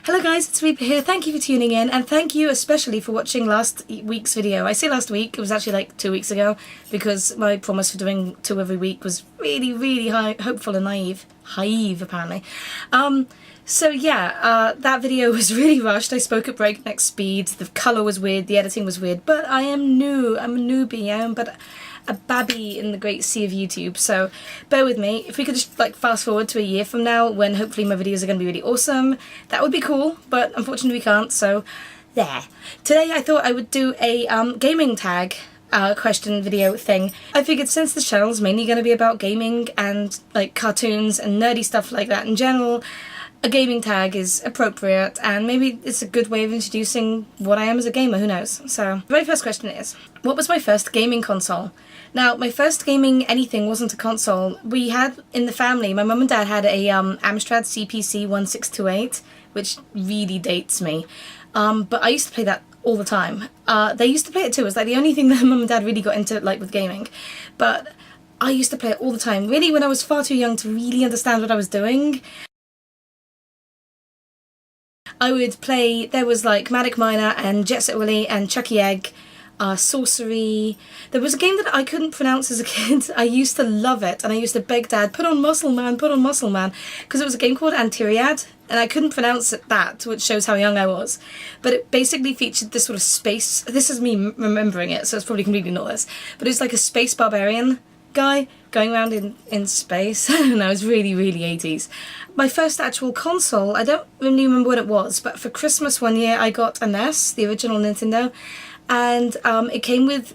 Hello guys, it's Reaper here. Thank you for tuning in, and thank you especially for watching last week's video. I say last week, it was actually like 2 weeks ago, because my promise for doing 2 every week was really hopeful and naive apparently. So yeah, that video was really rushed. I spoke at breakneck speed, the colour was weird, the editing was weird, but I am new, I'm a newbie, I am but a babby in the great sea of YouTube, so bear with me. If we could just like fast forward to a year from now when hopefully my videos are going to be really awesome, that would be cool, but unfortunately we can't, so there. Today I thought I would do a gaming tag question video thing. I figured since this channel is mainly going to be about gaming and like cartoons and nerdy stuff like that in general, a gaming tag is appropriate, and maybe it's a good way of introducing what I am as a gamer, who knows. So, the very first question is, what was my first gaming console? Now, my first gaming anything wasn't a console. We had, in the family, my mum and dad had a Amstrad CPC 1628, which really dates me. But I used to play that all the time. They used to play it too. It was like the only thing that mum and dad really got into, like, with gaming. But I used to play it all the time, really when I was far too young to really understand what I was doing. I would play, there was like Magic Miner and Jet Set Willy and Chucky Egg, Sorcery. There was a game that I couldn't pronounce as a kid. I used to love it, and I used to beg Dad, put on Muscle Man, because it was a game called Antiriad, and I couldn't pronounce that, which shows how young I was. But it basically featured this sort of space, this is me remembering it, so it's probably completely not this, but it's like a space barbarian guy going around in space. I don't know, it's really 80s. My first actual console, I don't really remember what it was, but for Christmas one year I got a NES, the original Nintendo, and it came with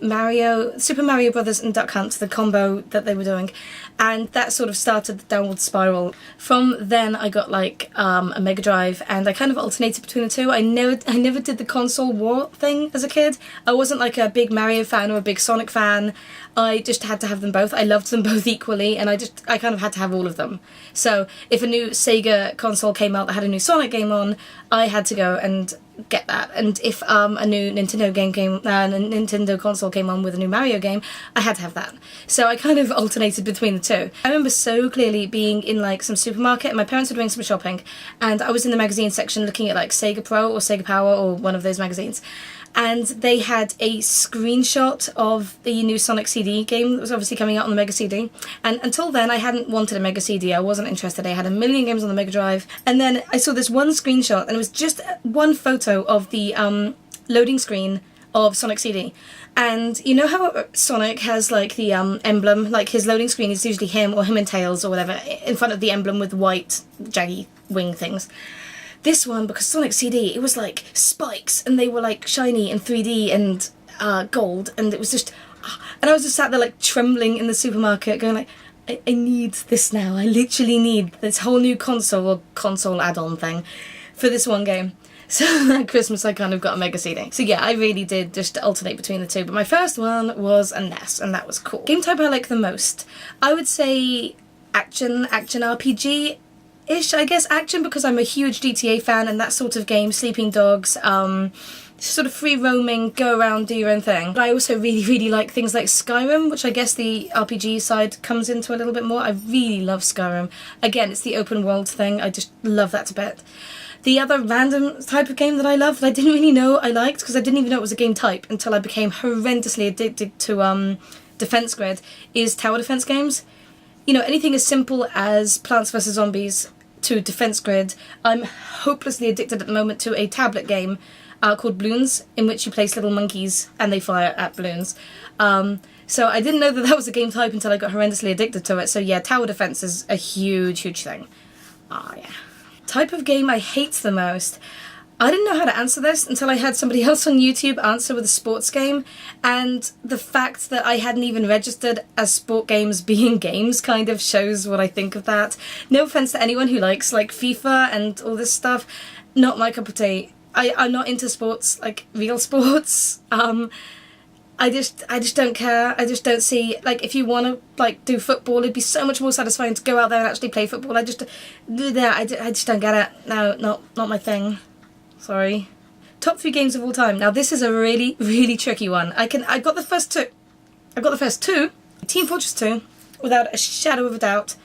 Super Mario Brothers and Duck Hunt, the combo that they were doing, and that sort of started the downward spiral. From then I got like a Mega Drive, and I kind of alternated between the two. I never did the console war thing as a kid. I wasn't like a big Mario fan or a big Sonic fan. I just had to have them both. I loved them both equally, and I kind of had to have all of them. So if a new Sega console came out that had a new Sonic game on, I had to go and get that. And if a new Nintendo game came, a Nintendo console came on with a new Mario game, I had to have that. So I kind of alternated between the two. I remember so clearly being in like some supermarket, and my parents were doing some shopping, and I was in the magazine section looking at like Sega Pro or Sega Power or one of those magazines, and they had a screenshot of the new Sonic CD game that was obviously coming out on the Mega CD, and until then I hadn't wanted a Mega CD, I wasn't interested. I had a million games on the Mega Drive, and then I saw this one screenshot, and it was just one photo of the loading screen of Sonic CD. And you know how Sonic has like the emblem, like his loading screen is usually him or him and Tails or whatever in front of the emblem with white jaggy wing things. This one, because Sonic CD, it was like spikes, and they were like shiny and 3D and gold, and it was just, and I was just sat there like trembling in the supermarket going like, I need this now. I literally need this whole new console or console add-on thing for this one game. So that Christmas I kind of got a Mega CD. So yeah, I really did just alternate between the two, but my first one was a NES, and that was cool. Game type I like the most, I would say action RPG-ish, I guess. Action because I'm a huge GTA fan, and that sort of game, Sleeping Dogs, sort of free roaming, go around, do your own thing. But I also really like things like Skyrim, which I guess the RPG side comes into a little bit more. I really love Skyrim. Again, it's the open world thing, I just love that a bit. The other random type of game that I love that I didn't really know I liked, because I didn't even know it was a game type until I became horrendously addicted to Defense Grid, is tower defense games. You know, anything as simple as Plants vs Zombies to Defense Grid. I'm hopelessly addicted at the moment to a tablet game called Bloons, in which you place little monkeys and they fire at balloons. So I didn't know that that was a game type until I got horrendously addicted to it. So yeah, tower defense is a huge thing. Oh yeah. Type of game I hate the most. I didn't know how to answer this until I had somebody else on YouTube answer with a sports game, and the fact that I hadn't even registered as sport games being games kind of shows what I think of that. No offense to anyone who likes like FIFA and all this stuff, not my cup of tea. I'm not into sports, like real sports. I just don't care. I just don't see, like, if you want to like do football, it'd be so much more satisfying to go out there and actually play football. I just don't get it. No, not my thing. Sorry. Top 3 games of all time. Now this is a really tricky one. I got the first two. Team Fortress 2, without a shadow of a doubt.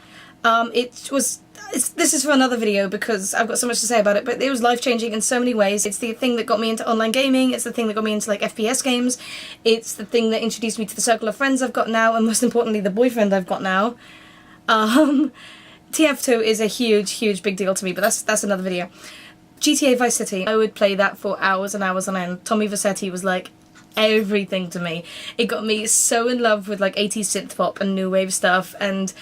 It was this is for another video because I've got so much to say about it, but it was life-changing in so many ways. It's the thing that got me into online gaming, it's the thing that got me into like FPS games, it's the thing that introduced me to the circle of friends I've got now, and most importantly the boyfriend I've got now. TF2 is a huge big deal to me, but that's another video. GTA Vice City, I would play that for hours and hours on end. Tommy Vercetti was like everything to me. It got me so in love with like 80s synth pop and new wave stuff, and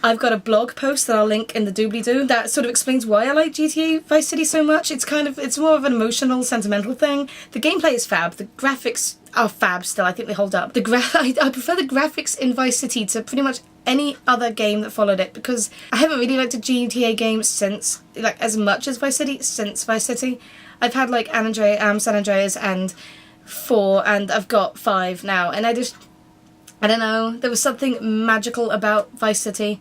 I've got a blog post that I'll link in the doobly-doo that sort of explains why I like GTA Vice City so much. It's more of an emotional, sentimental thing. The gameplay is fab, the graphics are fab still, I think they hold up. I prefer the graphics in Vice City to pretty much any other game that followed it, because I haven't really liked a GTA game since, like, as much as Vice City, since Vice City. I've had like San Andreas and 4, and I've got 5 now, and I don't know, there was something magical about Vice City,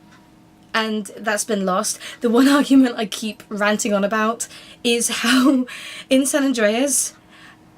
and that's been lost. The one argument I keep ranting on about is how in San Andreas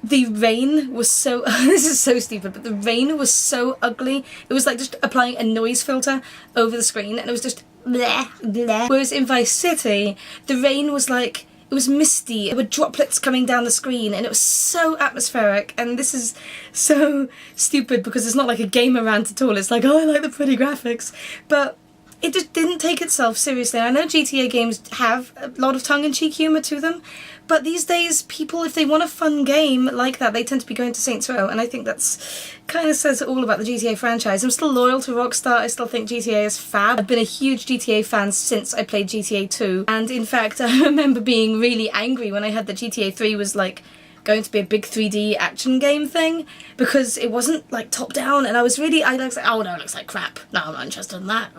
the rain was so this is so stupid, but the rain was so ugly. It was like just applying a noise filter over the screen, and it was just bleh, bleh. Whereas in Vice City, the rain was like, it was misty, there were droplets coming down the screen, and it was so atmospheric. And this is so stupid because it's not like a gamer rant at all. It's like, oh, I like the pretty graphics, but it just didn't take itself seriously. I know GTA games have a lot of tongue-in-cheek humour to them, but these days people, if they want a fun game like that, they tend to be going to Saints Row, and I think that's kind of says it all about the GTA franchise. I'm still loyal to Rockstar, I still think GTA is fab. I've been a huge GTA fan since I played GTA 2, and in fact I remember being really angry when I heard that GTA 3 was like going to be a big 3D action game thing, because it wasn't like top down, and I was like, oh no, it looks like crap, no, I'm not interested in that.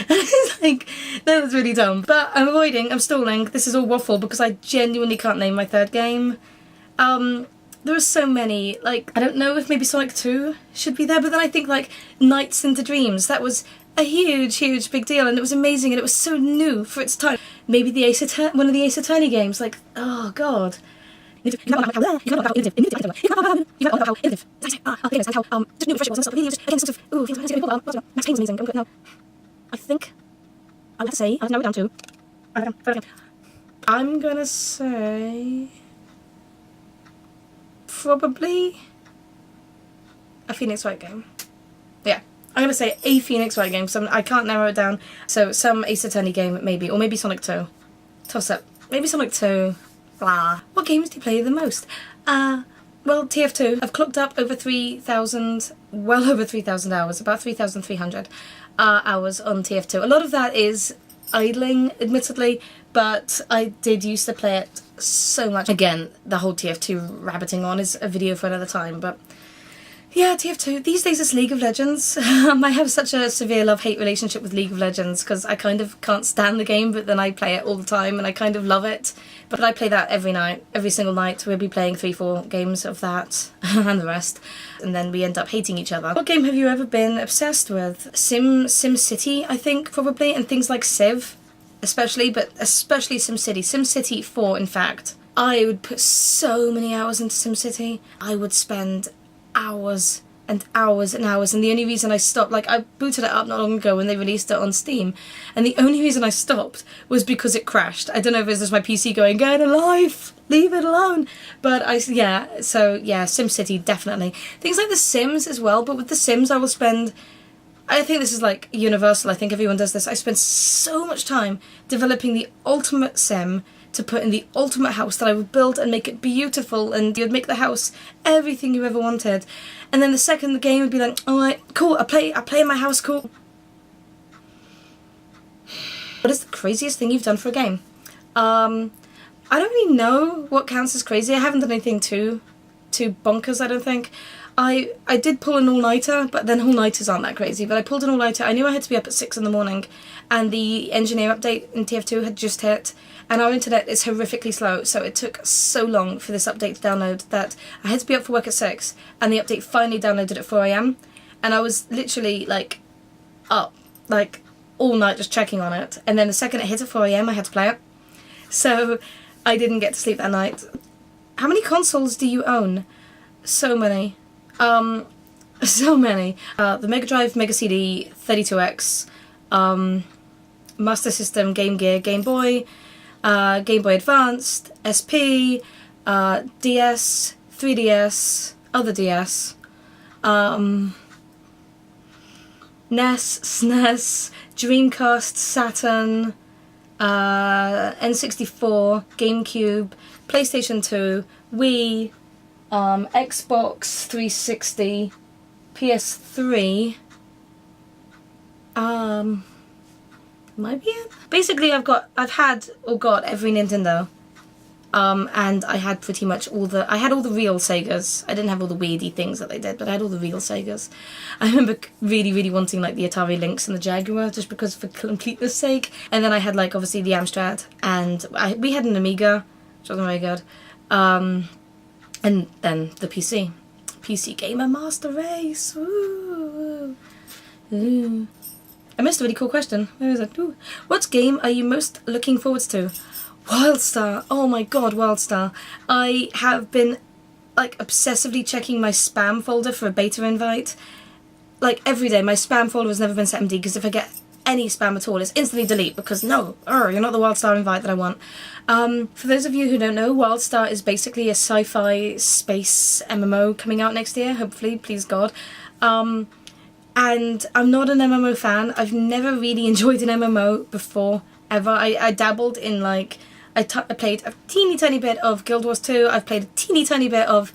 It's like, that was really dumb. But I'm stalling, this is all waffle because I genuinely can't name my third game. There are so many, like, I don't know if maybe Sonic 2 should be there, but then I think like Nights into Dreams, that was a huge big deal, and it was amazing, and it was so new for its time. Maybe one of the Ace Attorney games, like, oh god. You can't know how innovative. You can't know how innovative. And how just new, fresh it was and stuff. Really, just again, sort of, ooh, feels like cool. Max Payne's amazing. No, I think I would have to say I've narrowed it down to. I'm gonna say probably a Phoenix Wright game. Yeah, I'm gonna say a Phoenix Wright game. So I can't narrow it down. So some Ace Attorney game maybe, or maybe Sonic 2. Toss up. Maybe Sonic 2. Blah. What games do you play the most? Well, TF2. I've clocked up over 3,000, well over 3,000 hours, about 3,300 hours on TF2. A lot of that is idling, admittedly, but I did used to play it so much. Again, the whole TF2 rabbiting on is a video for another time, but yeah, TF2. These days it's League of Legends. I have such a severe love-hate relationship with League of Legends because I kind of can't stand the game, but then I play it all the time and I kind of love it. But I play that every night, every single night. We'll be playing 3-4 games of that and the rest, and then we end up hating each other. What game have you ever been obsessed with? SimCity, I think, probably, and things like Civ, especially, but especially SimCity. SimCity 4, in fact. I would put so many hours into SimCity. I would spend hours and hours and hours, and the only reason I stopped, like, I booted it up not long ago when they released it on Steam, and the only reason I stopped was because it crashed. I don't know if it's just my PC going, get a life, leave it alone, but SimCity, definitely. Things like The Sims as well, but with The Sims I will spend, I think this is like universal, I think everyone does this, I spend so much time developing the ultimate sim to put in the ultimate house that I would build and make it beautiful, and you'd make the house everything you ever wanted. And then the second the game would be like, alright, cool, I play in my house, cool. What is the craziest thing you've done for a game? I don't really know what counts as crazy. I haven't done anything too bonkers, I don't think. I did pull an all-nighter, but then all-nighters aren't that crazy. But I pulled an all-nighter. I knew I had to be up at 6 in the morning, and the engineer update in TF2 had just hit, and our internet is horrifically slow, so it took so long for this update to download that I had to be up for work at 6, and the update finally downloaded at 4 AM, and I was literally, like, up, like, all night just checking on it, and then the second it hit at 4 AM I had to play it, so I didn't get to sleep that night. How many consoles do you own? So many. So many. The Mega Drive, Mega CD, 32X, Master System, Game Gear, Game Boy, Game Boy Advanced, SP, DS, 3DS, other DS, NES, SNES, Dreamcast, Saturn, N64, GameCube, PlayStation 2, Wii, Xbox 360, PS3, might be it. Basically, I've got every Nintendo. And I had pretty much all the real Segas. I didn't have all the weirdy things that they did, but I had all the real Segas. I remember really, really wanting like the Atari Lynx and the Jaguar just because for completeness sake. And then I had like obviously the Amstrad, and we had an Amiga, which wasn't very good. And then the PC Gamer Master Race. Ooh. Ooh. I missed a really cool question. Where is it? Ooh. What game are you most looking forward to? WildStar. Oh my god, WildStar. I have been like obsessively checking my spam folder for a beta invite. Like every day. My spam folder has never been set empty because if I get any spam at all, it's instantly delete because no, you're not the WildStar invite that I want. For those of you who don't know, WildStar is basically a sci-fi space MMO coming out next year, hopefully, please God. And I'm not an MMO fan. I've never really enjoyed an MMO before, ever. I dabbled in like, I played a teeny tiny bit of Guild Wars 2, I've played a teeny tiny bit of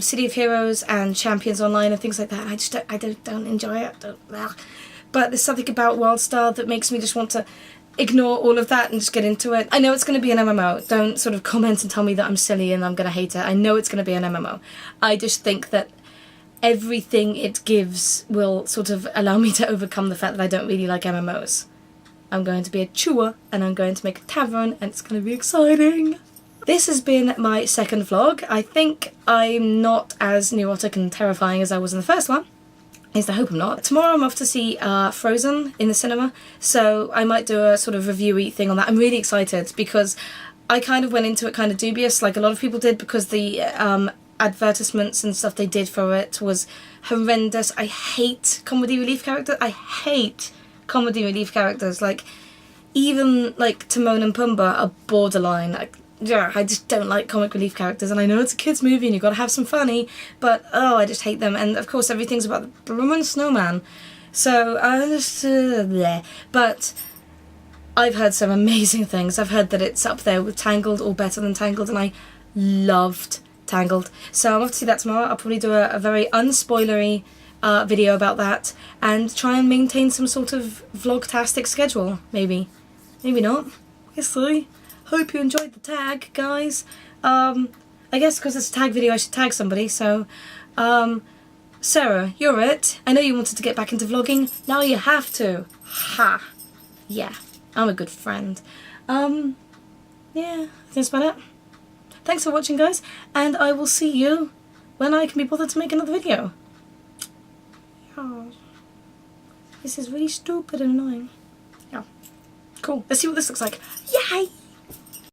City of Heroes and Champions Online and things like that. I don't enjoy it. But there's something about WildStar that makes me just want to ignore all of that and just get into it. I know it's going to be an MMO. Don't sort of comment and tell me that I'm silly and I'm going to hate it. I know it's going to be an MMO. I just think that everything it gives will sort of allow me to overcome the fact that I don't really like MMOs. I'm going to be a chewer and I'm going to make a tavern and it's going to be exciting. This has been my second vlog. I think I'm not as neurotic and terrifying as I was in the first one. At least I hope I'm not. Tomorrow I'm off to see Frozen in the cinema, so I might do a sort of review-y thing on that. I'm really excited because I kind of went into it kind of dubious, like a lot of people did, because the advertisements and stuff they did for it was horrendous. I hate comedy relief characters. I hate comedy relief characters. Like, even like Timon and Pumbaa are borderline. Like, yeah, I just don't like comic relief characters, and I know it's a kids movie and you've got to have some funny, but I just hate them. And of course everything's about the bloomin' snowman, so I just bleh. But I've heard some amazing things. I've heard that it's up there with Tangled or better than Tangled, and I loved Tangled. So I'm off to see that tomorrow. I'll probably do a very unspoilery video about that and try and maintain some sort of vlog-tastic schedule, maybe. Maybe not. We'll see. Hope you enjoyed the tag, guys. I guess because it's a tag video I should tag somebody, so Sarah, you're it. I know you wanted to get back into vlogging, now you have to. Ha! Yeah, I'm a good friend. Yeah, that's about it. Thanks for watching, guys, and I will see you when I can be bothered to make another video. Oh, this is really stupid and annoying. Yeah. Cool. Let's see what this looks like. Yay!